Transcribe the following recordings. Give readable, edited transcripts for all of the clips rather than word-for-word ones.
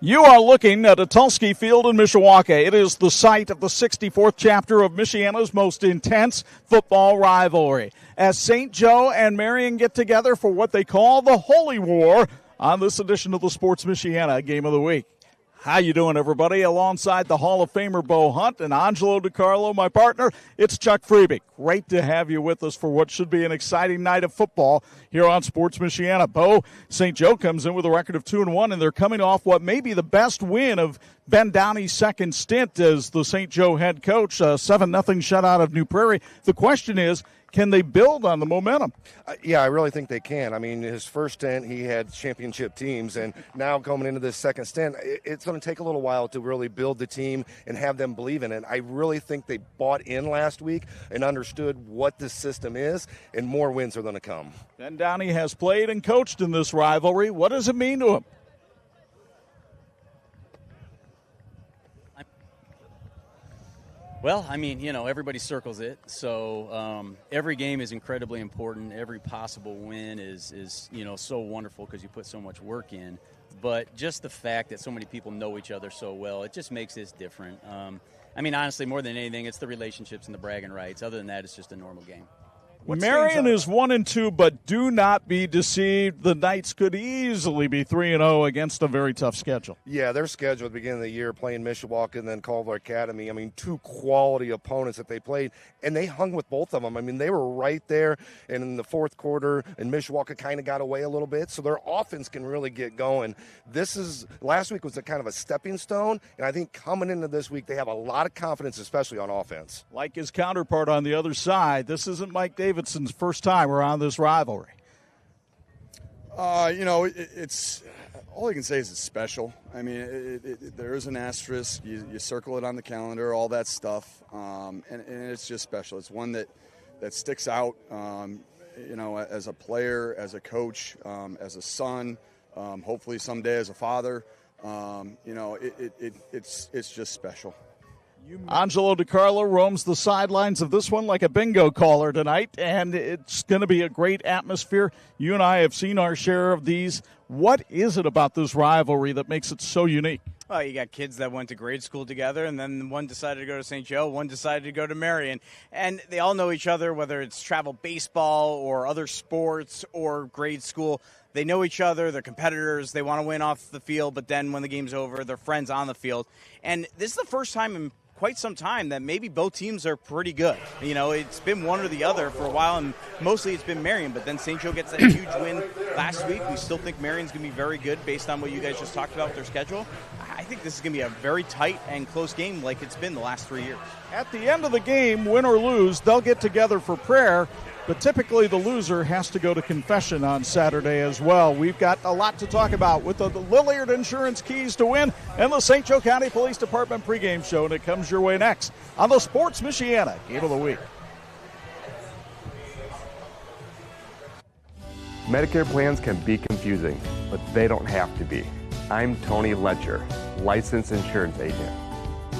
You are looking at Atulski Field in Mishawaka. It is the site of the 64th chapter of Michiana's most intense football rivalry, as St. Joe and Marian get together for what they call the Holy War on this edition of the Sports Michiana Game of the Week. How you doing, everybody? Alongside the Hall of Famer Bo Hundt and Angelo Carlo, my partner, it's Chuck Freeby. Great to have you with us for what should be an exciting night of football here on Sports Michiana. Bo, St. Joe comes in with a record of 2-1, and they're coming off what may be the best win of Ben Downey's second stint as the St. Joe head coach, 7-0 shutout of New Prairie. The question is, can they build on the momentum? Yeah, I really think they can. I mean, his first stint, he had championship teams, and now coming into this second stint, it's going to take a little while to really build the team and have them believe in it. I really think they bought in last week and understood what this system is, and more wins are going to come. Ben Downey has played and coached in this rivalry. What does it mean to him? Well, I mean, you know, everybody circles it, so every game is incredibly important. Every possible win is you know, so wonderful because you put so much work in. But just the fact that so many people know each other so well, it just makes this different. I mean, honestly, more than anything, it's the relationships and the bragging rights. Other than that, it's just a normal game. Marian is 1-2, but do not be deceived. The Knights could easily be 3-0 against a very tough schedule. Yeah, their schedule at the beginning of the year, playing Mishawaka and then Culver Academy. I mean, two quality opponents that they played, and they hung with both of them. I mean, they were right there, and in the fourth quarter, and Mishawaka kind of got away a little bit, so their offense can really get going. Last week was a kind of a stepping stone, and I think coming into this week, they have a lot of confidence, especially on offense. Like his counterpart on the other side, this isn't Mike Davidson's first time around this rivalry. You know, it's all I can say is it's special. I mean, there is an asterisk. You circle it on the calendar, all that stuff, and it's just special. It's one that sticks out. You know, as a player, as a coach, as a son, hopefully someday as a father. You know, it's just special. Angelo Carlo roams the sidelines of this one like a bingo caller tonight, and it's going to be a great atmosphere. You and I have seen our share of these. What is it about this rivalry that makes it so unique? Well, you got kids that went to grade school together, and then one decided to go to St. Joe, one decided to go to Marian. And they all know each other, whether it's travel baseball or other sports or grade school. They know each other, they're competitors, they want to win off the field, but then when the game's over, they're friends on the field. And this is the first time in quite some time that maybe both teams are pretty good. You know, it's been one or the other for a while, and mostly it's been Marian, but then St. Joe gets that huge win last week. We still think Marian's going to be very good based on what you guys just talked about with their schedule. I think this is going to be a very tight and close game like it's been the last 3 years. At the end of the game, win or lose, they'll get together for prayer, but typically the loser has to go to confession on Saturday as well. We've got a lot to talk about with the Lilliard Insurance Keys to Win and the St. Joe County Police Department pregame show, and it comes your way next on the Sports Michiana Game of the Week. Medicare plans can be confusing, but they don't have to be. I'm Tony Letcher, licensed insurance agent.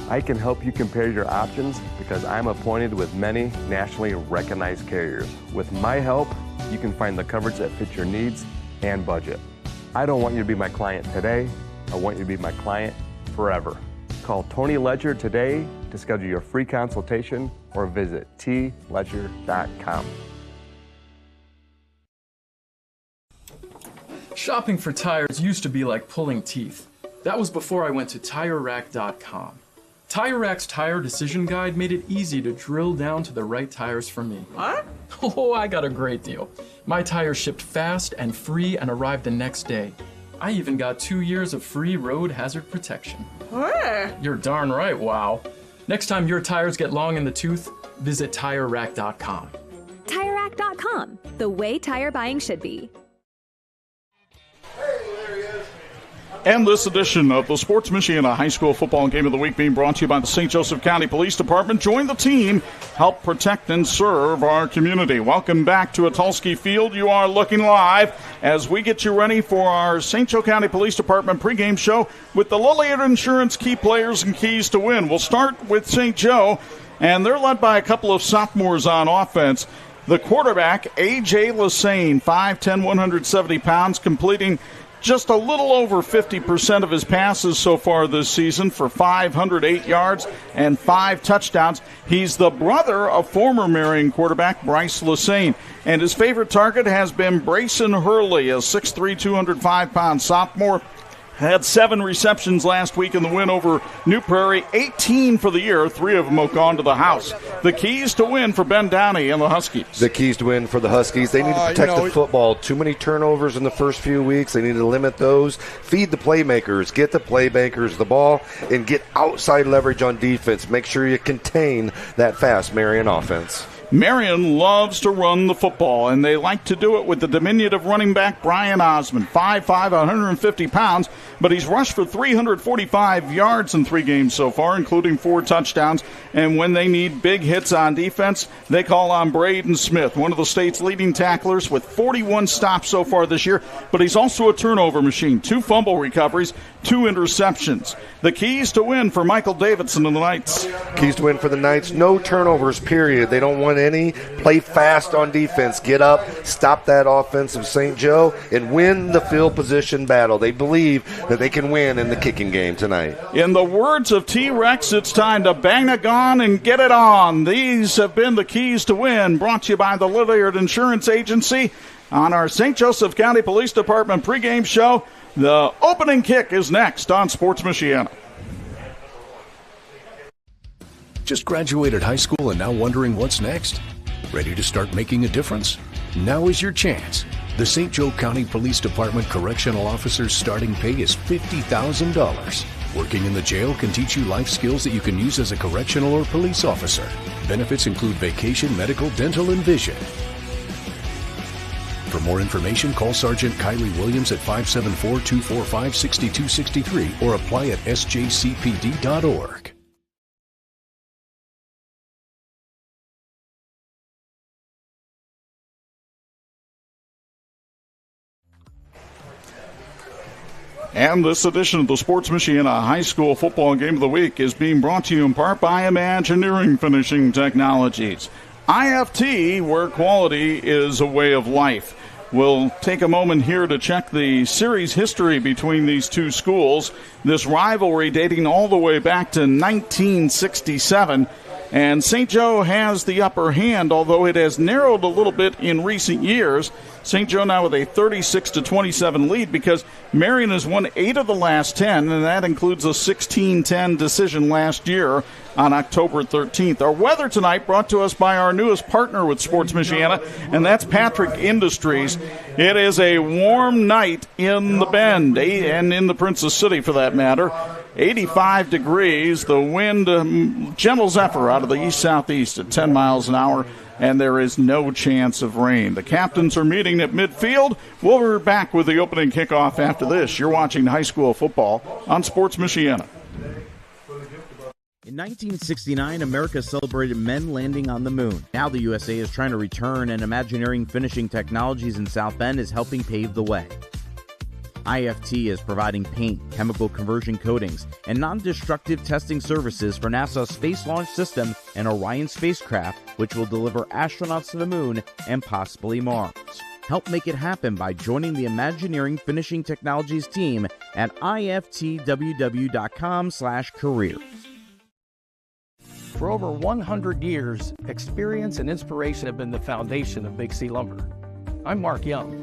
I can help you compare your options because I'm appointed with many nationally recognized carriers. With my help, you can find the coverage that fits your needs and budget. I don't want you to be my client today. I want you to be my client forever. Call Tony Ledger today to schedule your free consultation or visit tledger.com. Shopping for tires used to be like pulling teeth. That was before I went to TireRack.com. Tire Rack's tire decision guide made it easy to drill down to the right tires for me. What? Oh, I got a great deal. My tires shipped fast and free and arrived the next day. I even got 2 years of free road hazard protection. Where? You're darn right, wow. Next time your tires get long in the tooth, visit TireRack.com. TireRack.com, the way tire buying should be. And this edition of the Sports Michiana High School Football Game of the Week being brought to you by the St. Joseph County Police Department. Join the team, help protect and serve our community. Welcome back to Atulski Field. You are looking live as we get you ready for our St. Joe County Police Department pregame show with the Lilliard Insurance Key Players and Keys to Win. We'll start with St. Joe, and they're led by a couple of sophomores on offense. The quarterback, A.J. Lassane, 5'10", 170 pounds, completing just a little over 50% of his passes so far this season for 508 yards and 5 touchdowns. He's the brother of former Marian quarterback Bryce Lassane, and his favorite target has been Brayson Hurley, a 6'3", 205-pound sophomore. Had 7 receptions last week in the win over New Prairie, 18 for the year. 3 of them have gone to the house. The keys to win for Ben Downey and the Huskies. The keys to win for the Huskies, they need to protect the football. Too many turnovers in the first few weeks. They need to limit those. Feed the playmakers. Get the playmakers the ball and get outside leverage on defense. Make sure you contain that fast Marian offense. Marian loves to run the football, and they like to do it with the diminutive running back Brian Osmond, 5'5", 150 pounds, but he's rushed for 345 yards in 3 games so far, including 4 touchdowns. And when they need big hits on defense, they call on Braden Smith, one of the state's leading tacklers with 41 stops so far this year, but he's also a turnover machine, 2 fumble recoveries, 2 interceptions. The keys to win for Michael Davidson and the Knights. Keys to win for the Knights, no turnovers, period. They don't want any. Play fast on defense. Get up, stop that offense of St. Joe, and win the field position battle. They believe that they can win in the kicking game tonight. In the words of T-Rex, it's time to bang the gong and get it on. These have been the keys to win, brought to you by the Lilliard Insurance Agency on our St. Joseph County Police Department pregame show. The opening kick is next on Sports Michiana. Just graduated high school and now wondering what's next? Ready to start making a difference? Now is your chance. The St. Joe County Police Department Correctional Officer's starting pay is $50,000. Working in the jail can teach you life skills that you can use as a correctional or police officer. Benefits include vacation, medical, dental, and vision. For more information, call Sergeant Kylie Williams at 574-245-6263 or apply at sjcpd.org. And this edition of the Sports Michiana High School Football Game of the Week is being brought to you in part by Imagineering Finishing Technologies. IFT, where quality is a way of life. We'll take a moment here to check the series history between these two schools. This rivalry dating all the way back to 1967. And St. Joe has the upper hand, although it has narrowed a little bit in recent years. St. Joe now with a 36-27 lead because Marian has won 8 of the last 10, and that includes a 16-10 decision last year on October 13th. Our weather tonight brought to us by our newest partner with Sports Michiana, and that's Patrick Industries. It is a warm night in the Bend, and in the Princess City for that matter. 85 degrees, the wind, gentle zephyr out of the east-southeast at 10 miles an hour, and there is no chance of rain. The captains are meeting at midfield. We'll be back with the opening kickoff after this. You're watching high school football on Sports Michiana. In 1969, America celebrated men landing on the moon. Now the USA is trying to return, and Imagineering Finishing Technologies in South Bend is helping pave the way. IFT is providing paint, chemical conversion coatings, and non-destructive testing services for NASA's Space Launch System and Orion spacecraft, which will deliver astronauts to the moon and possibly Mars. Help make it happen by joining the Imagineering Finishing Technologies team at iftww.com/careers. For over 100 years, experience and inspiration have been the foundation of Big C Lumber. I'm Mark Young.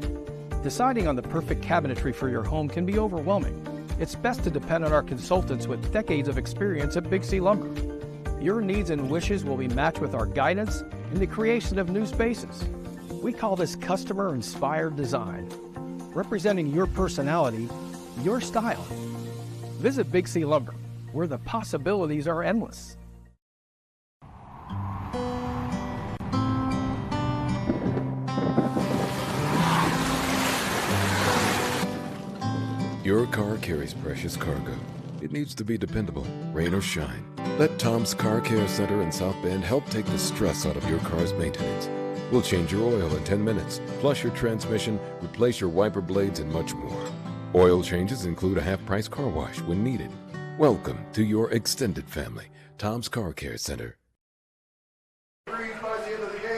Deciding on the perfect cabinetry for your home can be overwhelming. It's best to depend on our consultants with decades of experience at Big C Lumber. Your needs and wishes will be matched with our guidance in the creation of new spaces. We call this customer-inspired design, representing your personality, your style. Visit Big C Lumber, where the possibilities are endless. Your car carries precious cargo. It needs to be dependable, rain or shine. Let Tom's Car Care Center in South Bend help take the stress out of your car's maintenance. We'll change your oil in 10 minutes, flush your transmission, replace your wiper blades, and much more. Oil changes include a half-price car wash when needed. Welcome to your extended family, Tom's Car Care Center.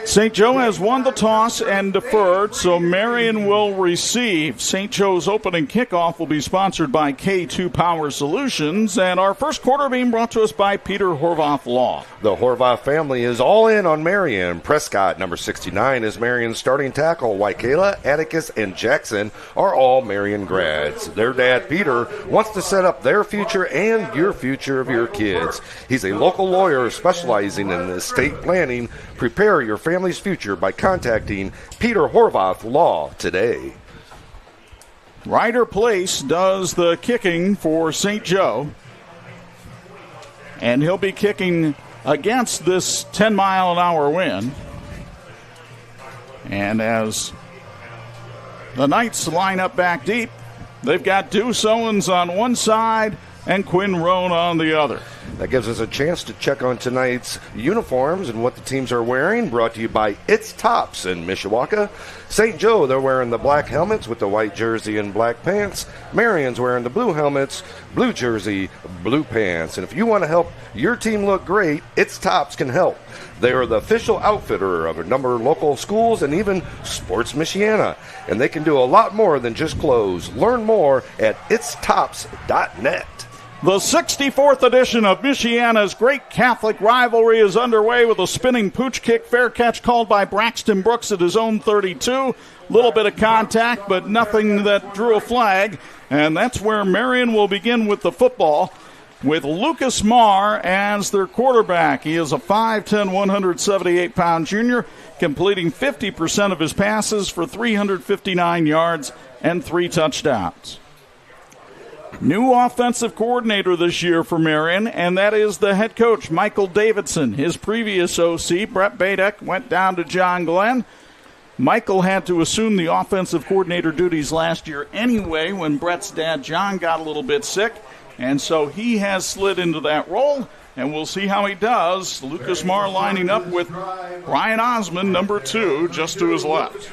St. Joe has won the toss and deferred, so Marian will receive. St. Joe's opening kickoff will be sponsored by K2 Power Solutions, and our first quarter being brought to us by Peter Horvath Law. The Horvath family is all in on Marian. Prescott, number 69, is Marian's starting tackle. Waikela, Atticus, and Jackson are all Marian grads. Their dad, Peter, wants to set up their future and your future of your kids. He's a local lawyer specializing in estate planning. Prepare your family's future by contacting Peter Horvath Law today. Ryder Place does the kicking for St. Joe, and he'll be kicking against this 10-mile-an-hour wind. And as the Knights line up back deep, they've got Deuce Owens on one side and Quinn Roan on the other. That gives us a chance to check on tonight's uniforms and what the teams are wearing, brought to you by It's Tops in Mishawaka. St. Joe, they're wearing the black helmets with the white jersey and black pants. Marian's wearing the blue helmets, blue jersey, blue pants. And if you want to help your team look great, It's Tops can help. They are the official outfitter of a number of local schools and even Sports Michiana. And they can do a lot more than just clothes. Learn more at itstops.net. The 64th edition of Michiana's Great Catholic Rivalry is underway with a spinning pooch kick, fair catch called by Braxton Brooks at his own 32. Little bit of contact, but nothing that drew a flag. And that's where Marian will begin with the football, with Lucas Marr as their quarterback. He is a 5'10", 178-pound junior, completing 50% of his passes for 359 yards and 3 touchdowns. New offensive coordinator this year for Marian, and that is the head coach, Michael Davidson. His previous OC, Brett Badek, went down to John Glenn. Michael had to assume the offensive coordinator duties last year anyway when Brett's dad, John, got a little bit sick, and so he has slid into that role, and we'll see how he does. Lucas Marr lining up with Brian Osmond, number 2, just to his left.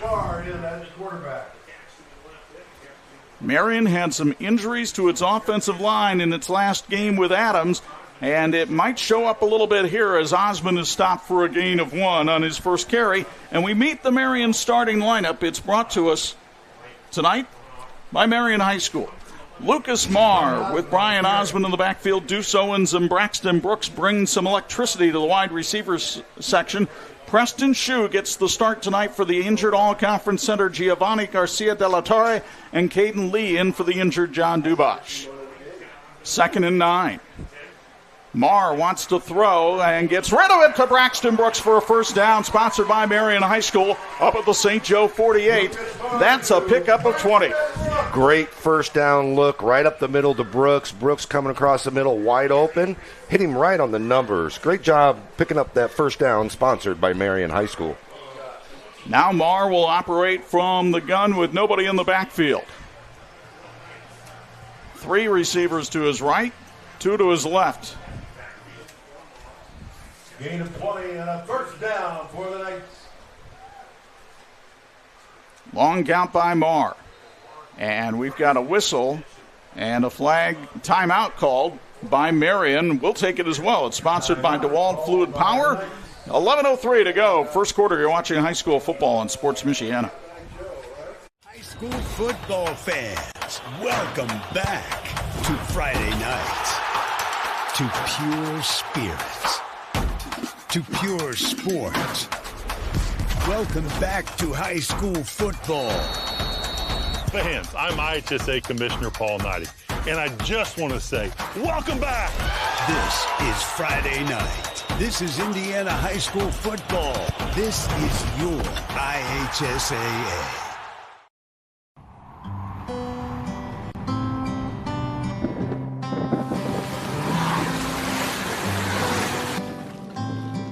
Marian had some injuries to its offensive line in its last game with Adams, and it might show up a little bit here as Osmond is stopped for a gain of 1 on his first carry. And we meet the Marian starting lineup. It's brought to us tonight by Marian High School. Lucas Marr with Brian Osmond in the backfield. Deuce Owens and Braxton Brooks bring some electricity to the wide receivers section. Preston Shue gets the start tonight for the injured all-conference center Giovanni Garcia de la Torre, and Caden Lee in for the injured John Dubosh. 2nd and 9. Marr wants to throw and gets rid of it to Braxton Brooks for a first down, sponsored by Marian High School, up at the St. Joe 48. That's a pickup of 20. Great first down look right up the middle to Brooks. Brooks coming across the middle wide open. Hit him right on the numbers. Great job picking up that first down, sponsored by Marian High School. Now Marr will operate from the gun with nobody in the backfield. 3 receivers to his right, 2 to his left. Gain of 20 and a first down for the Knights. Long count by Marr. And we've got a whistle and a flag timeout called by Marian. We'll take it as well. It's sponsored by DeWalt Fluid Power. 11:03 to go. First quarter, you're watching high school football on Sports Michiana. High school football fans, welcome back to Friday night. To pure spirits. To pure sports. Welcome back to high school football. Fans, I'm IHSAA Commissioner Paul Knighty, and I just want to say, welcome back. This is Friday night. This is Indiana high school football. This is your IHSAA.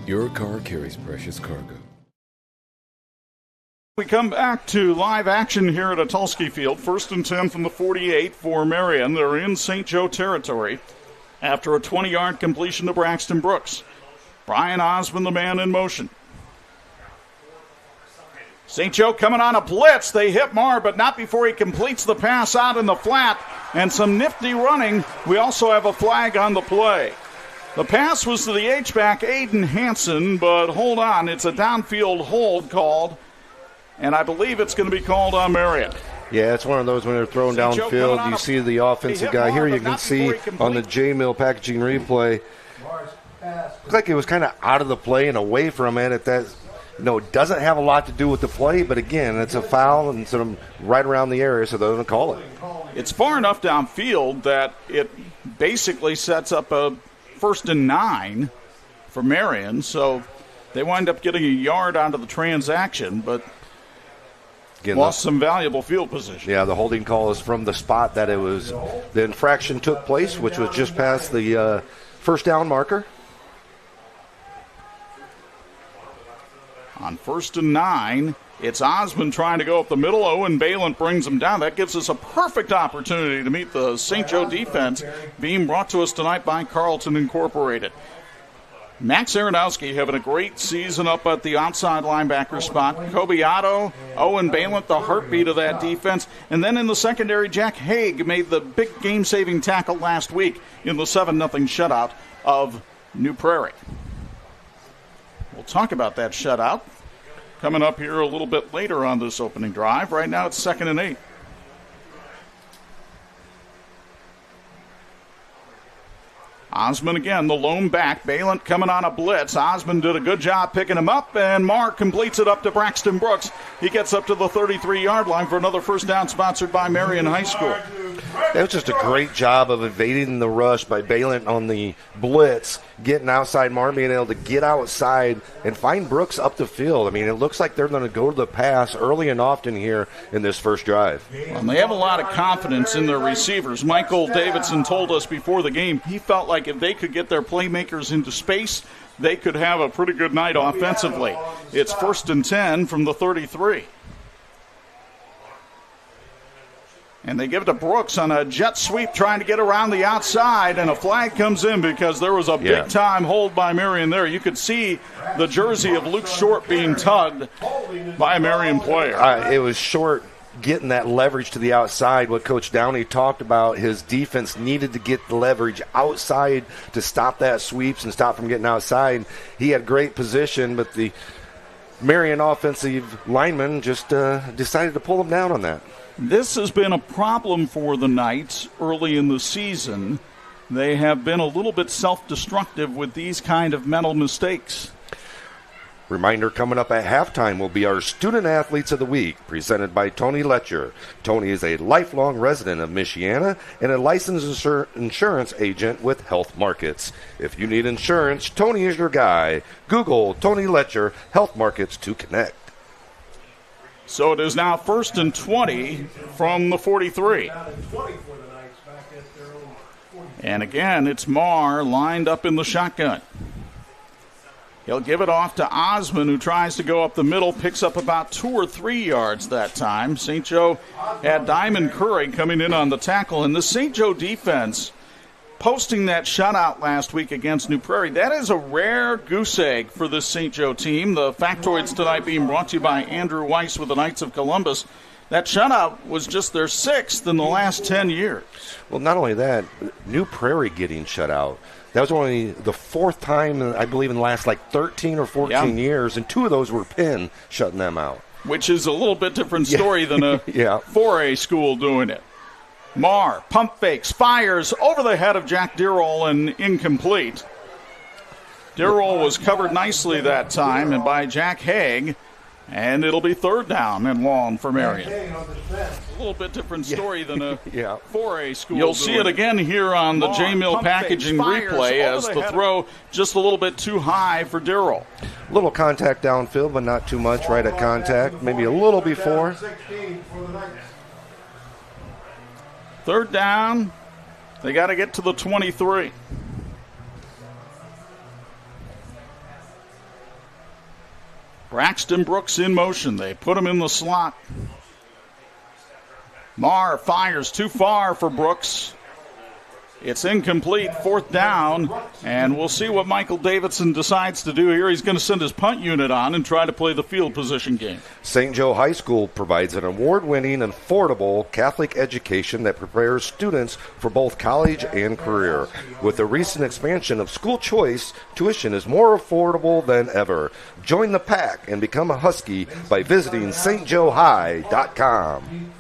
Your car carries precious cargo. We come back to live action here at Atulski Field. 1st and 10 from the 48 for Marian. They're in St. Joe territory after a 20-yard completion to Braxton Brooks. Brian Osmond, the man in motion. St. Joe coming on a blitz. They hit Marr, but not before he completes the pass out in the flat. And some nifty running. We also have a flag on the play. The pass was to the H-back, Aiden Hansen, but hold on. It's a downfield hold called, and I believe it's going to be called on Marian. Yeah, it's one of those when they're throwing downfield, you see the offensive guy. Here you can see on the J-Mill packaging replay, looks like it was kind of out of the play and away from it. It doesn't have a lot to do with the play, but again, it's a foul and sort of right around the area, so they're going to call it. It's far enough downfield that it basically sets up a 1st and 9 for Marian, so they wind up getting a yard out of the transaction, but again, lost some valuable field position. Yeah, the holding call is from the spot that the infraction took place, which was just past the first down marker. On 1st and 9, it's Osmond trying to go up the middle. Owen Balint brings him down. That gives us a perfect opportunity to meet the St. Joe defense, being brought to us tonight by Carlton Incorporated. Max Aronowski having a great season up at the outside linebacker spot. Kobe Otto, Owen Balint, the heartbeat of that defense. And then in the secondary, Jack Haig made the big game-saving tackle last week in the 7-0 shutout of New Prairie. We'll talk about that shutout coming up here a little bit later on this opening drive. Right now it's 2nd and 8. Osmond again, the lone back. Balint coming on a blitz. Osmond did a good job picking him up, and Mark completes it up to Braxton Brooks. He gets up to the 33-yard line for another first down, sponsored by Marian High School. That was just a great job of evading the rush by Balint on the blitz, getting outside Mark, being able to get outside and find Brooks up the field. I mean, it looks like they're going to go to the pass early and often here in this first drive. Well, they have a lot of confidence in their receivers. Michael Davidson told us before the game he felt like if they could get their playmakers into space, they could have a pretty good night offensively. It's 1st and 10 from the 33. And they give it to Brooks on a jet sweep trying to get around the outside, and a flag comes in because there was a big-time hold by Marian there. You could see the jersey of Luke Short being tugged by a Marian player. It was Short getting that leverage to the outside. What Coach Downey talked about, his defense needed to get the leverage outside to stop that sweeps and stop from getting outside. He had great position, but the Marian offensive lineman just decided to pull him down on that. This has been a problem for the Knights early in the season. They have been a little bit self-destructive with these kind of mental mistakes. Reminder coming up at halftime will be our Student Athletes of the Week, presented by Tony Letcher. Tony is a lifelong resident of Michiana and a licensed insurance agent with Health Markets. If you need insurance, Tony is your guy. Google Tony Letcher, Health Markets to connect. So it is now 1st and 20 from the 43. And again, it's Marr lined up in the shotgun. He'll give it off to Osmond, who tries to go up the middle, picks up about 2 or 3 yards that time. St. Joe had Diamond Curry coming in on the tackle, and the St. Joe defense posting that shutout last week against New Prairie. That is a rare goose egg for this St. Joe team. The factoids tonight being brought to you by Andrew Weiss with the Knights of Columbus. That shutout was just their 6th in the last 10 years. Well, not only that, New Prairie getting shut out. That was only the 4th time, I believe, in the last 13 or 14 years, and 2 of those were Penn shutting them out. Which is a little bit different story than a 4A school doing it. Marr, pump fakes, fires over the head of Jack Deerall and incomplete. Deerall was covered nicely that time and by Jack Haig, and it'll be 3rd down and long for Marian. A little bit different story than a 4A school. You'll see it again here on the J-Mill packaging replay as the throw just a little bit too high for Deerall. A little contact downfield, but not too much right at contact, maybe a little before. 3rd down, they got to get to the 23. Braxton Brooks in motion. They put him in the slot. Marr fires too far for Brooks. It's incomplete, 4th down, and we'll see what Michael Davidson decides to do here. He's going to send his punt unit on and try to play the field position game. St. Joe High School provides an award-winning and affordable Catholic education that prepares students for both college and career. With the recent expansion of school choice, tuition is more affordable than ever. Join the pack and become a Husky by visiting stjoehigh.com.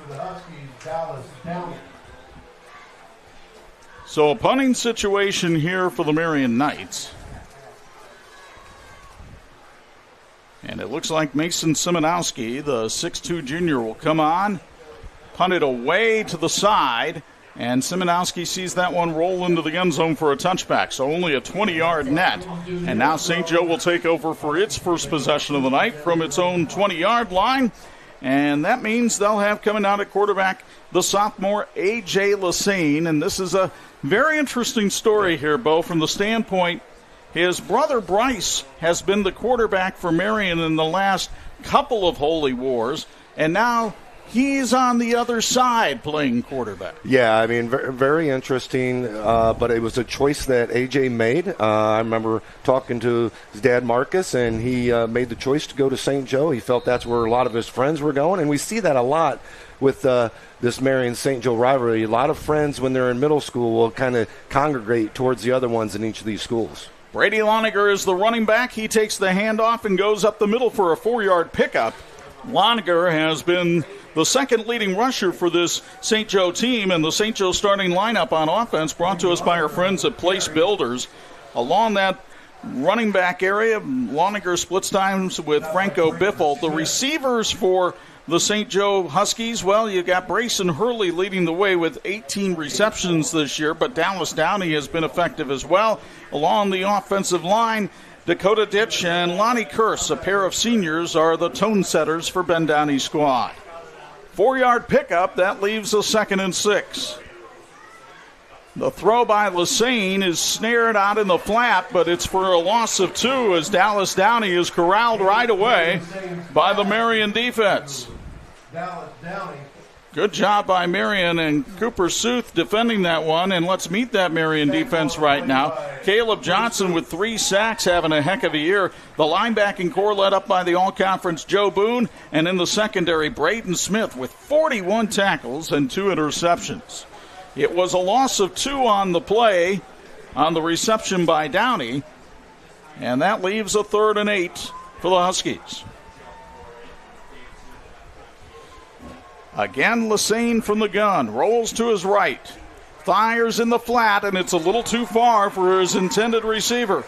So a punting situation here for the Marian Knights. And it looks like Mason Simonowski, the 6'2 junior, will come on, punt it away to the side, and Simonowski sees that one roll into the end zone for a touchback. So only a 20-yard net. And now St. Joe will take over for its first possession of the night from its own 20-yard line. And that means they'll have coming out at quarterback the sophomore A.J. Lassane. And this is a very interesting story here, Bo, from the standpoint his brother Bryce has been the quarterback for Marian in the last couple of Holy Wars, and now he's on the other side playing quarterback. Yeah, I mean, very interesting, but it was a choice that A.J. made. I remember talking to his dad, Marcus, and he made the choice to go to St. Joe. He felt that's where a lot of his friends were going, and we see that a lot with this Marian-St. Joe rivalry. A lot of friends, when they're in middle school, will kind of congregate towards the other ones in each of these schools. Brady Loniger is the running back. He takes the handoff and goes up the middle for a 4-yard pickup. Loniger has been the second leading rusher for this St. Joe team, and the St. Joe starting lineup on offense brought to us by our friends at Place Builders. Along that running back area, Loniger splits times with Franco Biffle. The receivers for the St. Joe Huskies, well, you got Brayson Hurley leading the way with 18 receptions this year, but Dallas Downey has been effective as well. Along the offensive line, Dakota Ditch and Lonnie Curse, a pair of seniors, are the tone setters for Ben Downey's squad. 4-yard pickup, that leaves a 2nd and 6. The throw by Lassane is snared out in the flat, but it's for a loss of 2 as Dallas Downey is corralled right away by the Marian defense. Good job by Marian and Cooper Sooth defending that one, and let's meet that Marian defense right now. Caleb Johnson with 3 sacks, having a heck of a year. The linebacking core led up by the all-conference Joe Boone, and in the secondary, Braden Smith with 41 tackles and 2 interceptions. It was a loss of 2 on the play on the reception by Downey, and that leaves a 3rd and 8 for the Huskies. Again, Lassane from the gun, rolls to his right, fires in the flat, and it's a little too far for his intended receiver.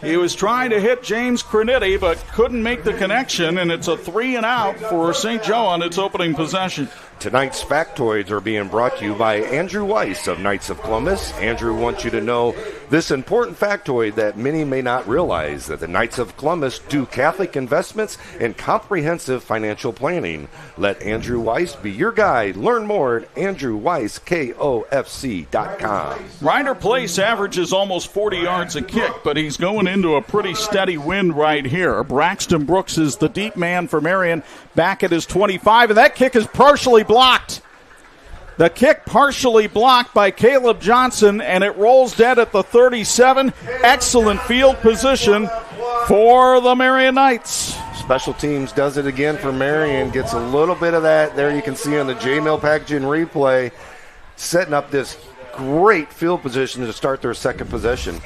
He was trying to hit James Cranitti, but couldn't make the connection, and it's a 3 and out for St. Joe on its opening possession. Tonight's factoids are being brought to you by Andrew Weiss of Knights of Columbus. Andrew wants you to know this important factoid that many may not realize, that the Knights of Columbus do Catholic investments and comprehensive financial planning. Let Andrew Weiss be your guide. Learn more at andrewweisskofc.com. Ryder Place averages almost 40 yards a kick, but he's going into a pretty steady wind right here. Braxton Brooks is the deep man for Marian, back at his 25, and that kick is partially blocked. The kick partially blocked by Caleb Johnson, and it rolls dead at the 37. Excellent field position for the Marian Knights. Special teams does it again for Marian. Gets a little bit of that there. You can see on the J-Mill packaging replay, setting up this great field position to start their second possession.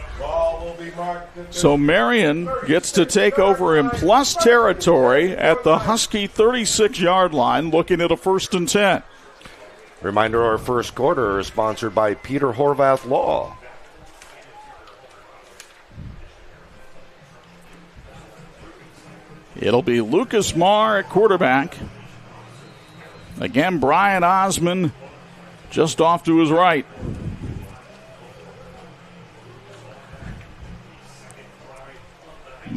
So Marian gets to take over in plus territory at the Husky 36-yard line, looking at a 1st and 10. Reminder, our first quarter is sponsored by Peter Horvath Law. It'll be Lucas Marr at quarterback. Again, Brian Osmond just off to his right.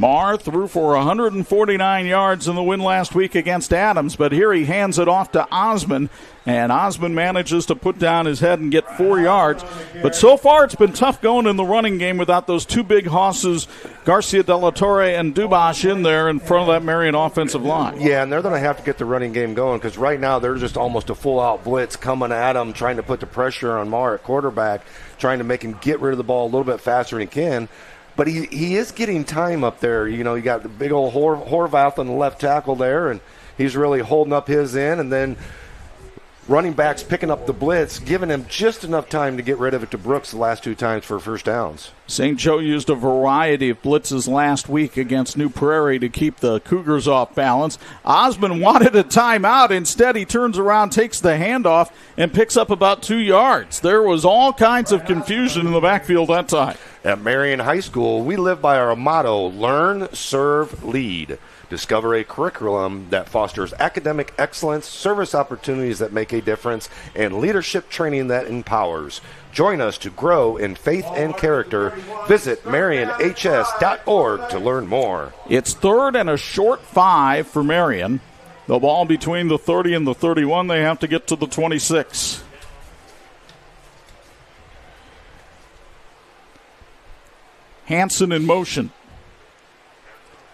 Marr threw for 149 yards in the win last week against Adams, but here he hands it off to Osmond, and Osmond manages to put down his head and get 4 yards. But so far it's been tough going in the running game without those two big hosses, Garcia de la Torre and Dubois, in there in front of that Marian offensive line. Yeah, and they're going to have to get the running game going because right now they're just almost a full-out blitz coming at him, trying to put the pressure on Marr at quarterback, trying to make him get rid of the ball a little bit faster than he can. But he is getting time up there. You know, you got the big old Horvath on the left tackle there, and he's really holding up his end. And then running backs picking up the blitz, giving him just enough time to get rid of it to Brooks the last 2 times for first downs. St. Joe used a variety of blitzes last week against New Prairie to keep the Cougars off balance. Osmond wanted a timeout. Instead, he turns around, takes the handoff, and picks up about 2 yards. There was all kinds of confusion in the backfield that time. At Marian High School, we live by our motto, learn, serve, lead. Discover a curriculum that fosters academic excellence, service opportunities that make a difference, and leadership training that empowers. Join us to grow in faith and character. Visit marianhs.org to learn more. It's 3rd and a short 5 for Marian. The ball between the 30 and the 31. They have to get to the 26. Hansen in motion.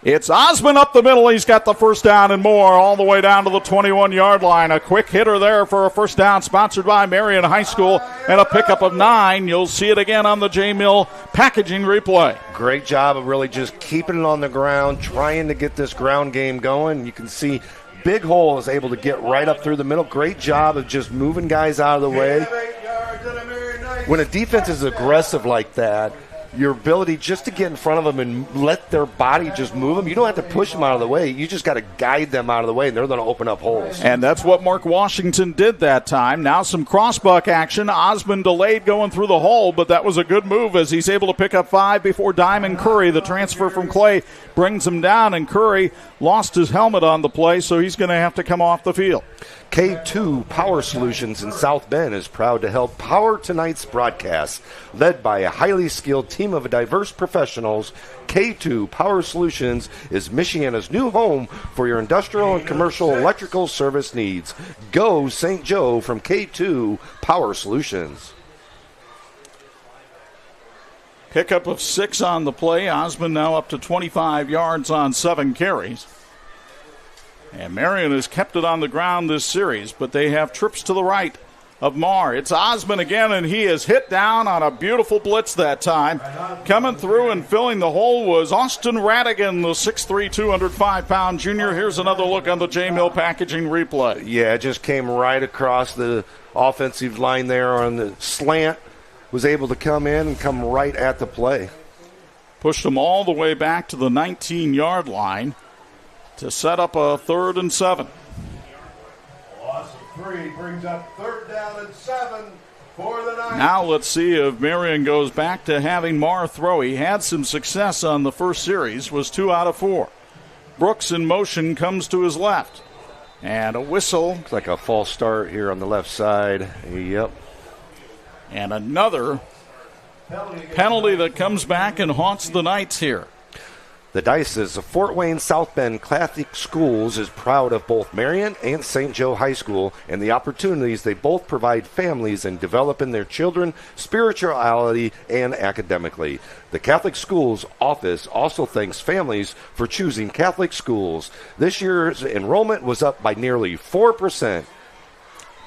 It's Osmond up the middle. He's got the first down and more all the way down to the 21-yard line. A quick hitter there for a first down, sponsored by Marian High School, and a pickup of 9. You'll see it again on the J-Mill packaging replay. Great job of really just keeping it on the ground, trying to get this ground game going. You can see Big Hole is able to get right up through the middle. Great job of just moving guys out of the way. When a defense is aggressive like that, your ability just to get in front of them and let their body just move them. You don't have to push them out of the way. You just got to guide them out of the way, and they're going to open up holes. And that's what Mark Washington did that time. Now some crossbuck action. Osmond delayed going through the hole, but that was a good move as he's able to pick up 5 before Diamond Curry, the transfer from Clay, brings him down, and Curry lost his helmet on the play, so he's going to have to come off the field. K2 Power Solutions in South Bend is proud to help power tonight's broadcast. Led by a highly skilled team of diverse professionals, K2 Power Solutions is Michiana's new home for your industrial and commercial electrical service needs. Go St. Joe from K2 Power Solutions. Pickup of 6 on the play. Osmond now up to 25 yards on 7 carries. And Marian has kept it on the ground this series, but they have trips to the right of Marr. It's Osmond again, and he is hit down on a beautiful blitz that time. Coming through and filling the hole was Austin Radigan, the 6'3", 205-pound junior. Here's another look on the J-Mill packaging replay. Yeah, it just came right across the offensive line there on the slant. Was able to come in and come right at the play. Pushed him all the way back to the 19-yard line to set up a 3rd and 7. Loss of 3 brings up 3rd down and 7 for the night. Now let's see if Marian goes back to having Marr throw. He had some success on the first series, was 2 out of 4. Brooks in motion comes to his left. And a whistle. Looks like a false start here on the left side. Yep. And another penalty that comes back and haunts the Knights here. The Dices of Fort Wayne South Bend Catholic Schools is proud of both Marian and St. Joe High School and the opportunities they both provide families in developing their children spirituality and academically. The Catholic Schools Office also thanks families for choosing Catholic schools. This year's enrollment was up by nearly 4%.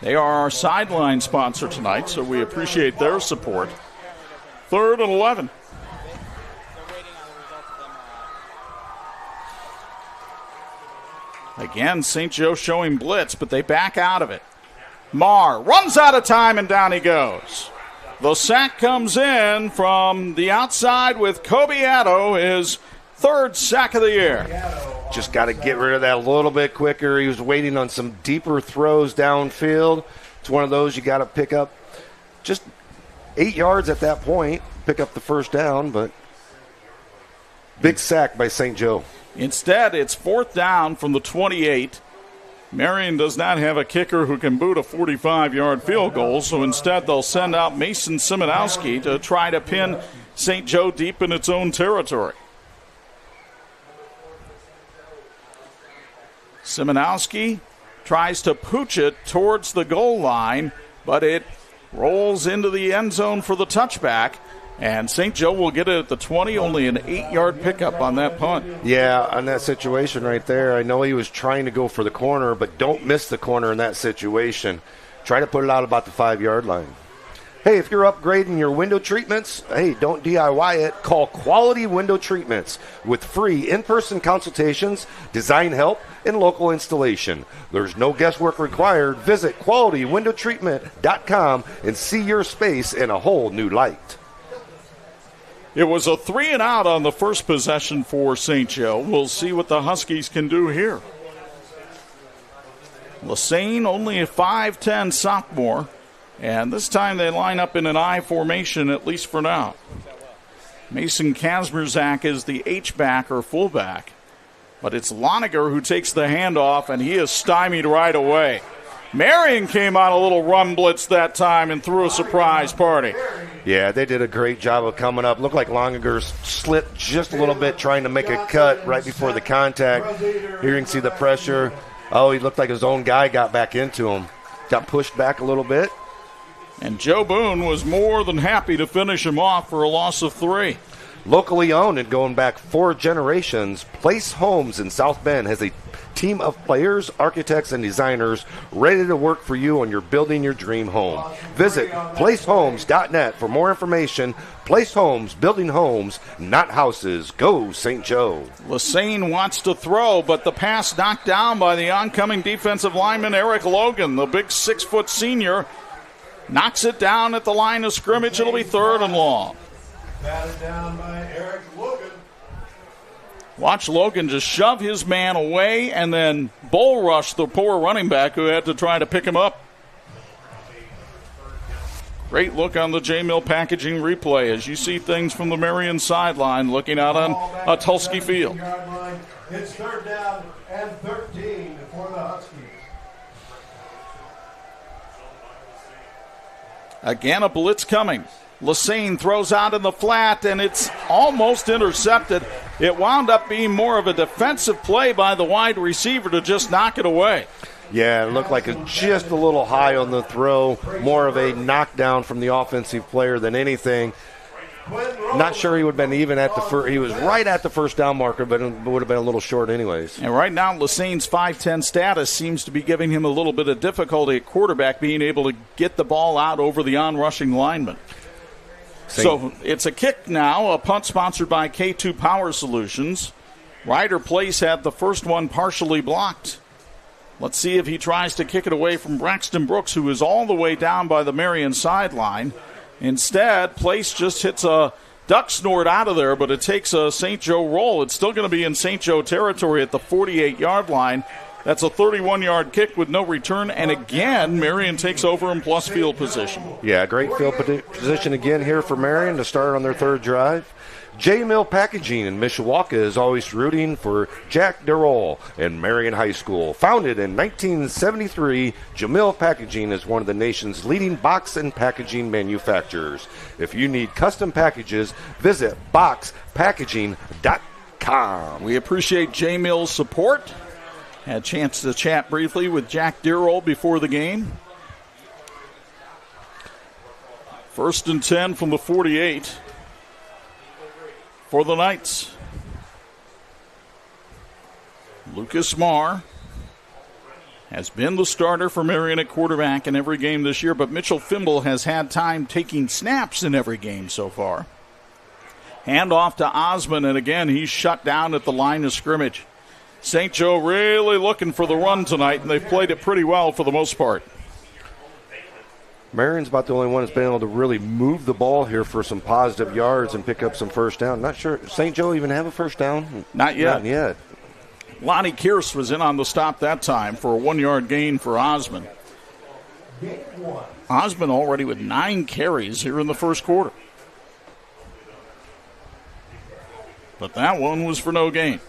They are our sideline sponsor tonight, so we appreciate their support. 3rd and 11. Again, St. Joe showing blitz, but they back out of it. Marr runs out of time, and down he goes. The sack comes in from the outside with Cobiato, his 3rd sack of the year. Just got to get rid of that a little bit quicker. He was waiting on some deeper throws downfield. It's one of those you got to pick up just 8 yards at that point, pick up the first down, but big sack by St. Joe. Instead, it's 4th down from the 28. Marian does not have a kicker who can boot a 45-yard field goal, so instead they'll send out Mason Simonowski to try to pin St. Joe deep in its own territory. Simonowski tries to pooch it towards the goal line, but it rolls into the end zone for the touchback. And St. Joe will get it at the 20, only an 8-yard pickup on that punt. Yeah, on that situation right there, I know he was trying to go for the corner, but don't miss the corner in that situation. Try to put it out about the 5-yard line. Hey, if you're upgrading your window treatments, hey, don't DIY it. Call Quality Window Treatments with free in-person consultations, design help, and local installation. There's no guesswork required. Visit qualitywindowtreatment.com and see your space in a whole new light. It was a 3-and-out on the first possession for St. Joe. We'll see what the Huskies can do here. Lassane, only a 5'10 sophomore. And this time they line up in an I formation, at least for now. Mason Kazmierzak is the H-back or fullback. But it's Loniger who takes the handoff, and he is stymied right away. Marian came on a little run blitz that time and threw a surprise party. Yeah, they did a great job of coming up. Looked like Loniger slipped just a little bit trying to make a cut right before the contact. Here you can see the pressure. Oh, he looked like his own guy got back into him. Got pushed back a little bit. And Joe Boone was more than happy to finish him off for a loss of 3. Locally owned and going back 4 generations, Place Homes in South Bend has a team of players, architects, and designers ready to work for you on your building your dream home. Visit placehomes.net for more information. Place Homes, building homes, not houses. Go St. Joe. Lassane wants to throw, but the pass knocked down by the oncoming defensive lineman Eric Logan, the big 6-foot senior. Knocks it down at the line of scrimmage. It'll be 3rd and long. Batted down by Eric Logan. Watch Logan just shove his man away and then bull rush the poor running back who had to try to pick him up. Great look on the J-Mill Packaging replay as you see things from the Marian sideline looking out on a Tulske field. It's 3rd down and 13 for the Huskies. Again, a blitz coming. Lassane throws out in the flat, and it's almost intercepted. It wound up being more of a defensive play by the wide receiver to just knock it away. Yeah, it looked like it's just a little high on the throw, more of a knockdown from the offensive player than anything. Not sure he would have been even at the first. He was right at the first down marker, but it would have been a little short anyways. And right now, Lassane's 5'10 status seems to be giving him a little bit of difficulty at quarterback, being able to get the ball out over the on-rushing lineman. So it's a kick now, a punt sponsored by K2 Power Solutions. Ryder Place had the first one partially blocked. Let's see if he tries to kick it away from Braxton Brooks, who is all the way down by the Marian sideline. Instead, Place just hits a duck snort out of there, but it takes a St. Joe roll. It's still going to be in St. Joe territory at the 48-yard line. That's a 31-yard kick with no return. And again, Marian takes over in plus field position. Yeah, great field position again here for Marian to start on their 3rd drive. J-Mill Packaging in Mishawaka is always rooting for Jack Darrell and Marian High School. Founded in 1973, J-Mill Packaging is one of the nation's leading box and packaging manufacturers. If you need custom packages, visit boxpackaging.com. We appreciate J-Mill's support. Had a chance to chat briefly with Jack Darrell before the game. 1st and 10 from the 48. For the Knights, Lucas Marr has been the starter for Marian at quarterback in every game this year, but Mitchell Fimble has had time taking snaps in every game so far. Hand off to Osmond, and again, he's shut down at the line of scrimmage. St. Joe really looking for the run tonight, and they've played it pretty well for the most part. Marian's about the only one that's been able to really move the ball here for some positive yards and pick up some first down. Not sure St. Joe even have a first down? Not yet. Not yet. Lonnie Kearse was in on the stop that time for a 1-yard gain for Osmond. Osmond already with 9 carries here in the first quarter. But that one was for no gain.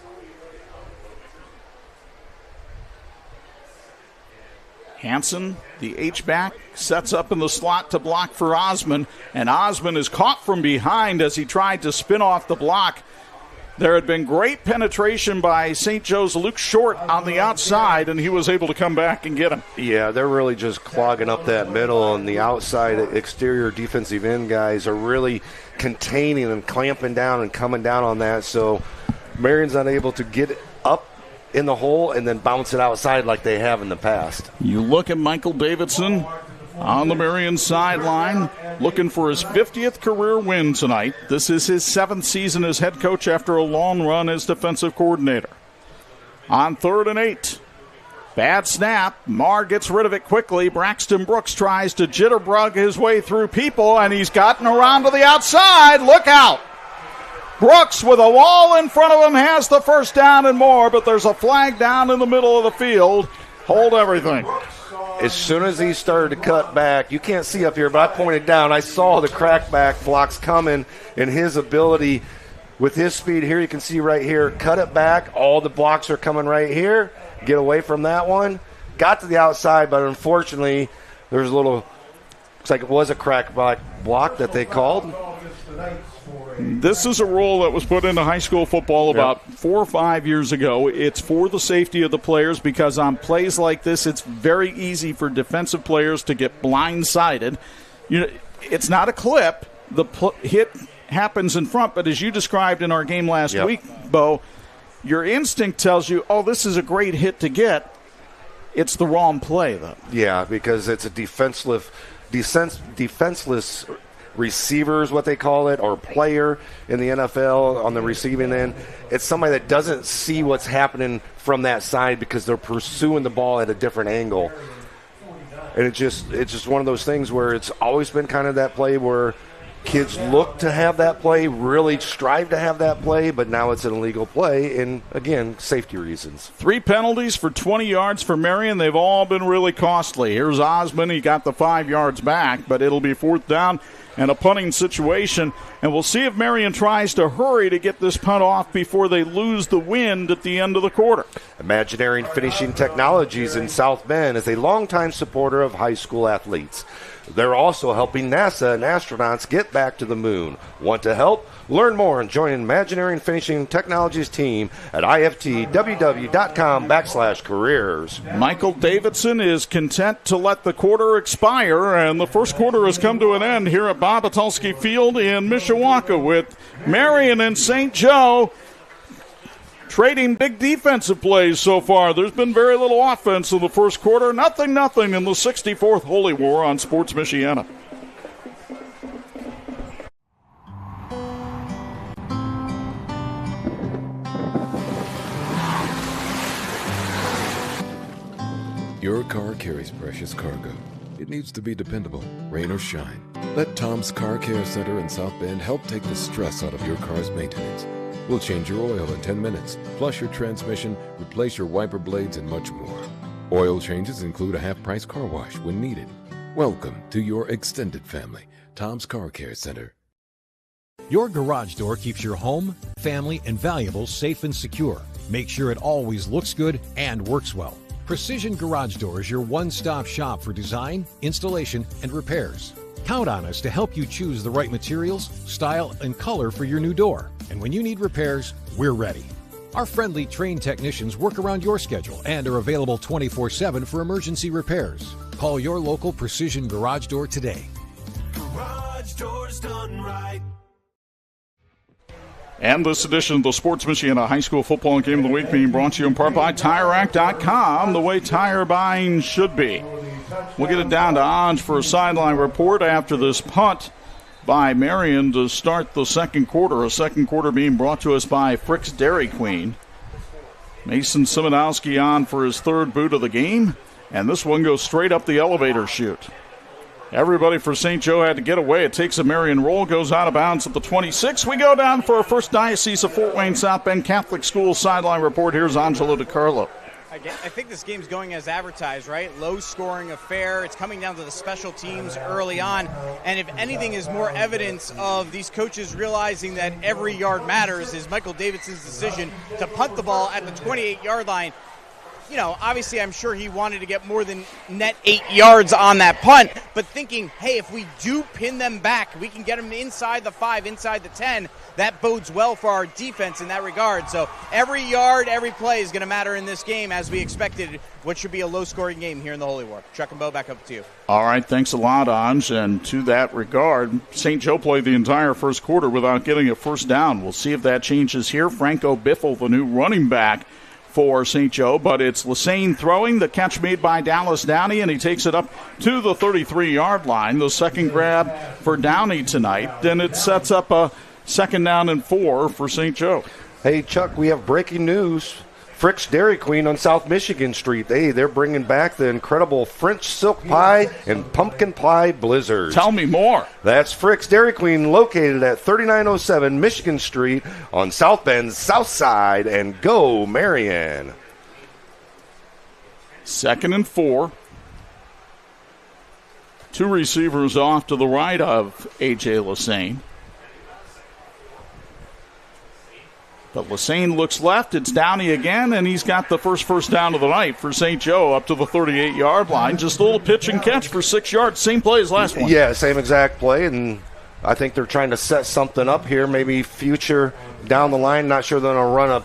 Hansen, the H-back, sets up in the slot to block for Osmond, and Osmond is caught from behind as he tried to spin off the block. There had been great penetration by St. Joe's Luke Short on the outside, and he was able to come back and get him. Yeah, they're really just clogging up that middle, and the outside exterior defensive end guys are really containing and clamping down and coming down on that. So Marian's not able to get up in the hole and then bounce it outside like they have in the past. You look at Michael Davidson on the Marian sideline, looking for his 50th career win tonight. This is his 7th season as head coach after a long run as defensive coordinator. On 3rd and 8. Bad snap. Marr gets rid of it quickly. Braxton Brooks tries to jitterbug his way through people, and he's gotten around to the outside. Look out. Brooks, with a wall in front of him, has the first down and more, but there's a flag down in the middle of the field. Hold everything. As soon as he started to cut back, you can't see up here, but I pointed down. I saw the crackback blocks coming, and his ability with his speed here, you can see right here, cut it back. All the blocks are coming right here. Get away from that one. Got to the outside, but unfortunately, there's a little, looks like it was a crackback block that they called. This is a rule that was put into high school football about 4 or 5 years ago. It's for the safety of the players because on plays like this, it's very easy for defensive players to get blindsided. You know, it's not a clip. The hit happens in front, but as you described in our game last week, Bo, your instinct tells you, oh, this is a great hit to get. It's the wrong play, though. Yeah, because it's a defenseless receiver is what they call it, or player in the NFL on the receiving end. It's somebody that doesn't see what's happening from that side because they're pursuing the ball at a different angle. And it's just one of those things where it's always been kind of that play where kids look to have that play, really strive to have that play, but now it's an illegal play, and again, safety reasons. 3 penalties for 20 yards for Marian. They've all been really costly. Here's Osmond. He got the 5 yards back, but it'll be 4th down and a punting situation. And we'll see if Marian tries to hurry to get this punt off before they lose the wind at the end of the quarter. Imaginary Finishing Technologies in South Bend is a longtime supporter of high school athletes. They're also helping NASA and astronauts get back to the moon. Want to help? Learn more and join Imaginary Finishing Technologies team at iftww.com/careers. Michael Davidson is content to let the quarter expire, and the first quarter has come to an end here at Bob Atulski Field in Mishawaka with Marian and St. Joe trading big defensive plays so far. There's been very little offense in the first quarter. Nothing in the 64th Holy War on Sports Michiana. Your car carries precious cargo. It needs to be dependable, rain or shine. Let Tom's Car Care Center in South Bend help take the stress out of your car's maintenance. We'll change your oil in 10 minutes, flush your transmission, replace your wiper blades, and much more. Oil changes include a half-price car wash when needed. Welcome to your extended family, Tom's Car Care Center. Your garage door keeps your home, family, and valuables safe and secure. Make sure it always looks good and works well. Precision Garage Door is your one-stop shop for design, installation, and repairs. Count on us to help you choose the right materials, style, and color for your new door. And when you need repairs, we're ready. Our friendly trained technicians work around your schedule and are available 24/7 for emergency repairs. Call your local Precision Garage Door today. Garage doors done right. And this edition of the Sports Michiana High School Football Game of the Week being brought to you in part by TireRack.com, the way tire buying should be. We'll get it down to Anj for a sideline report after this punt by Marian to start the second quarter. A second quarter being brought to us by Frick's Dairy Queen. Mason Simonowski on for his 3rd boot of the game, and this one goes straight up the elevator chute. Everybody for St. Joe had to get away. It takes a Marian roll, goes out of bounds at the 26. We go down for our First Diocese of Fort Wayne South Bend Catholic School sideline report. Here's Angelo de Carlo. I think this game's going as advertised, right? Low-scoring affair. It's coming down to the special teams early on. And if anything is more evidence of these coaches realizing that every yard matters is Michael Davidson's decision to punt the ball at the 28-yard line. obviously I'm sure he wanted to get more than net 8 yards on that punt, but thinking, hey, if we do pin them back, we can get them inside the 5, inside the 10. That bodes well for our defense in that regard. So every yard, every play is going to matter in this game, as we expected what should be a low-scoring game here in the Holy War. Chuck and Bo, back up to you. All right, thanks a lot, Anj. And to that regard, St. Joe played the entire first quarter without getting a first down. We'll see if that changes here. Franco Biffle, the new running back for St. Joe, but it's Lassane throwing, the catch made by Dallas Downey, and he takes it up to the 33-yard line. The second grab for Downey tonight. Then it sets up a 2nd down and 4 for St. Joe. Hey, Chuck, we have breaking news. Frick's Dairy Queen on South Michigan Street. They're bringing back the incredible French silk pie and pumpkin pie blizzards. Tell me more. That's Frick's Dairy Queen, located at 3907 Michigan Street on South Bend's South Side. And go, Marian. 2nd and 4. 2 receivers off to the right of A.J. Lassane. But Lassane looks left. It's Downey again, and he's got the first down of the night for St. Joe up to the 38-yard line. Just a little pitch and catch for 6 yards. Same play as last one. Yeah, same exact play, and I think they're trying to set something up here, maybe future down the line. Not sure they're going to run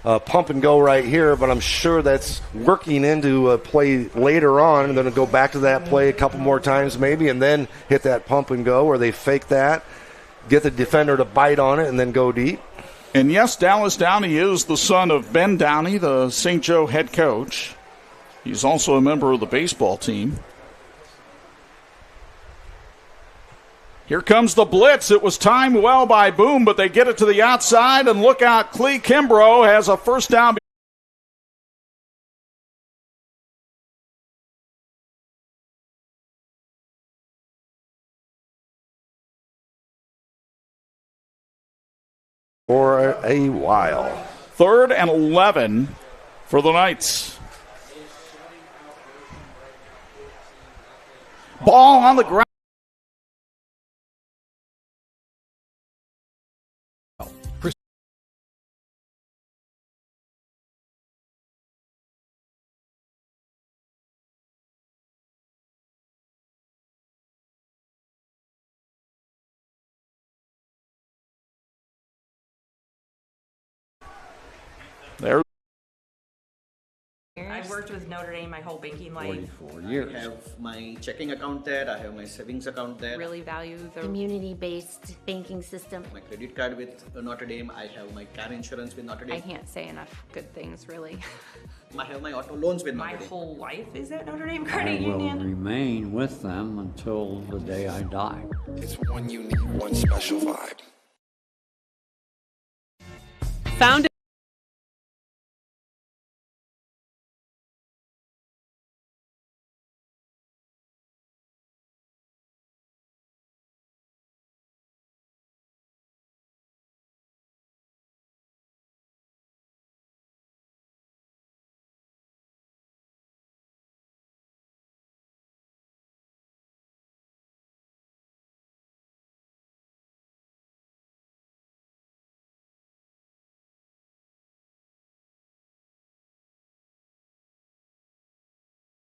a pump and go right here, but I'm sure that's working into a play later on, and then go back to that play a couple more times maybe, and then hit that pump and go, or they fake that, get the defender to bite on it, and then go deep. And yes, Dallas Downey is the son of Ben Downey, the St. Joe head coach. He's also a member of the baseball team. Here comes the blitz. It was timed well by Boom, but they get it to the outside, and look out, Clee Kimbrough has a first down. For a while. 3rd and 11 for the Knights. Ball on the ground. There. I've worked with Notre Dame my whole banking life. 44 years. I have my checking account there. I have my savings account there. Really value the community-based banking system. My credit card with Notre Dame. I have my car insurance with Notre Dame. I can't say enough good things, really. I have my auto loans with Notre Dame. My whole life is at Notre Dame Credit Union. I will Union. remain with them until the day I die. It's one unique, one special vibe. Founded